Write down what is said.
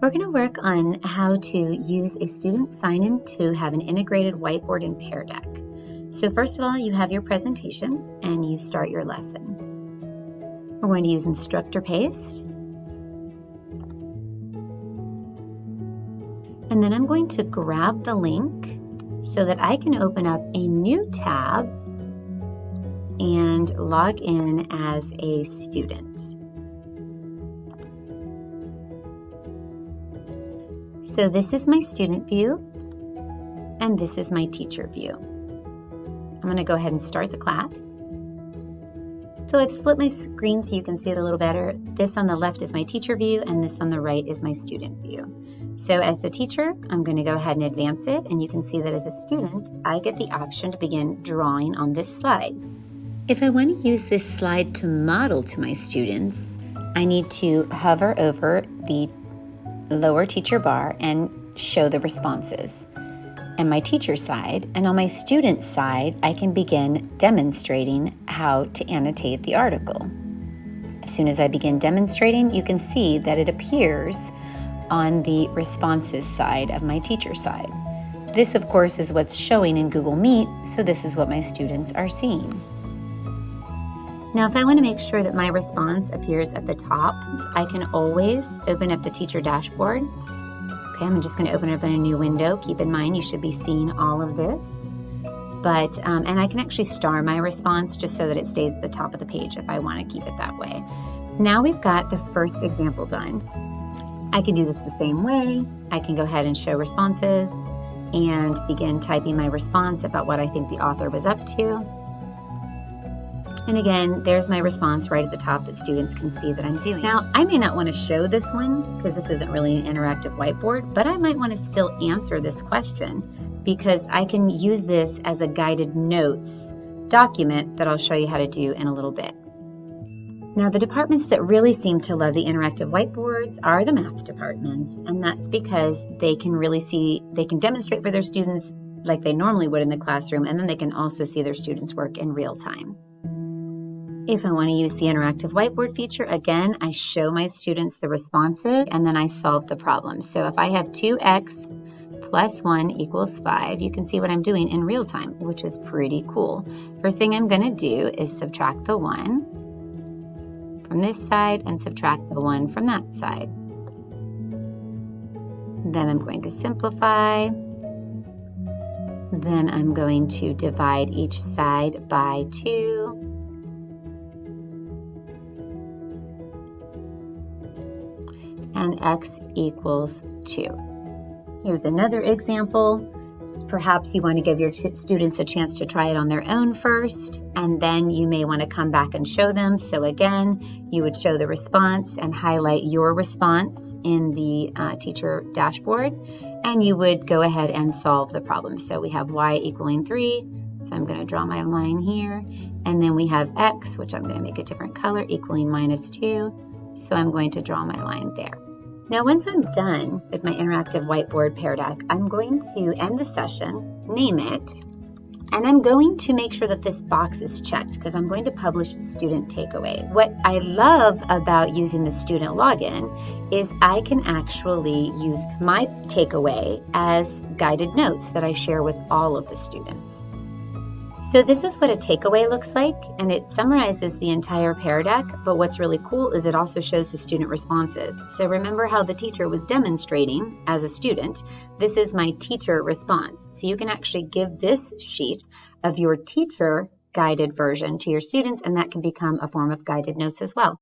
We're going to work on how to use a student sign-in to have an integrated whiteboard in Pear deck. So first of all, you have your presentation and you start your lesson. We're going to use instructor paste. And then I'm going to grab the link so that I can open up a new tab and log in as a student. So this is my student view, and this is my teacher view. I'm going to go ahead and start the class. So I've split my screen so you can see it a little better. This on the left is my teacher view, and this on the right is my student view. So as the teacher, I'm going to go ahead and advance it, and you can see that as a student, I get the option to begin drawing on this slide. If I want to use this slide to model to my students, I need to hover over the lower teacher bar and show the responses on my teacher side, and on my student side I can begin demonstrating how to annotate the article. As soon as I begin demonstrating, you can see that it appears on the responses side of my teacher side. This of course is what's showing in Google Meet, so this is what my students are seeing. Now, if I want to make sure that my response appears at the top, I can always open up the teacher dashboard. Okay, I'm just going to open it up in a new window. Keep in mind, you should be seeing all of this. And I can actually star my response just so that it stays at the top of the page if I want to keep it that way. Now we've got the first example done. I can do this the same way. I can go ahead and show responses and begin typing my response about what I think the author was up to. And again, there's my response right at the top that students can see that I'm doing. Now, I may not want to show this one because this isn't really an interactive whiteboard, but I might want to still answer this question because I can use this as a guided notes document that I'll show you how to do in a little bit. Now, the departments that really seem to love the interactive whiteboards are the math departments, and that's because they can demonstrate for their students like they normally would in the classroom, and then they can also see their students' work in real time. If I want to use the interactive whiteboard feature, again, I show my students the responses and then I solve the problem. So if I have 2x plus 1 equals 5, you can see what I'm doing in real time, which is pretty cool. First thing I'm going to do is subtract the 1 from this side and subtract the 1 from that side. Then I'm going to simplify. Then I'm going to divide each side by 2. And x equals 2. Here's another example. Perhaps you want to give your students a chance to try it on their own first, and then you may want to come back and show them. So again, you would show the response and highlight your response in the teacher dashboard, and you would go ahead and solve the problem. So we have y equaling 3, so I'm going to draw my line here, and then we have x, which I'm going to make a different color, equaling minus 2. So I'm going to draw my line there. Now, once I'm done with my interactive whiteboard Pear deck, I'm going to end the session, name it, and I'm going to make sure that this box is checked because I'm going to publish the student takeaway. What I love about using the student login is I can actually use my takeaway as guided notes that I share with all of the students. So this is what a takeaway looks like, and it summarizes the entire Pear deck, but what's really cool is it also shows the student responses. So remember how the teacher was demonstrating as a student? This is my teacher response. So you can actually give this sheet of your teacher guided version to your students, and that can become a form of guided notes as well.